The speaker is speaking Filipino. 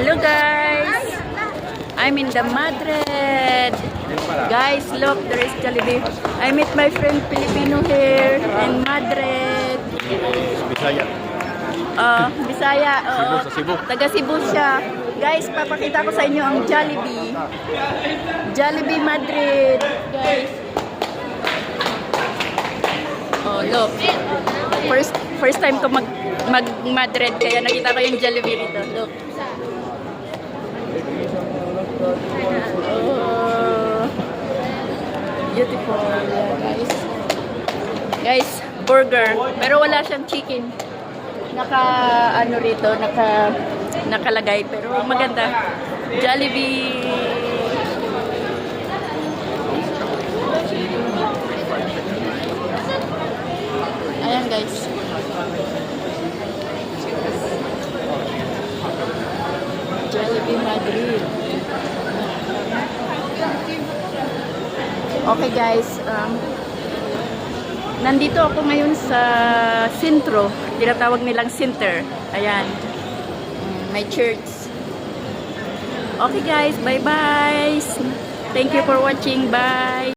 Hello guys! I'm in the Madrid. Guys, look, there is Jollibee. I met my friend Filipino here in Madrid. Bisaya. Bisaya. Oo. Sa Cebu. Taga Cebu siya. Guys, papakita ko sa inyo ang Jollibee. Jollibee Madrid. Guys. Oh, look. First time ko mag Madrid kaya nakita ko yung Jollibee rito. Look. Oh, beautiful. Yeah, guys. Guys, burger. Pero wala siyang chicken. Ano rito, nakalagay. Pero maganda. Jollibee. Ayan guys. Jollibee Madrid. Okay guys, nandito ako ngayon sa sentro, tinatawag nilang center. Ayan, may church. Okay guys, bye bye. Thank you for watching. Bye.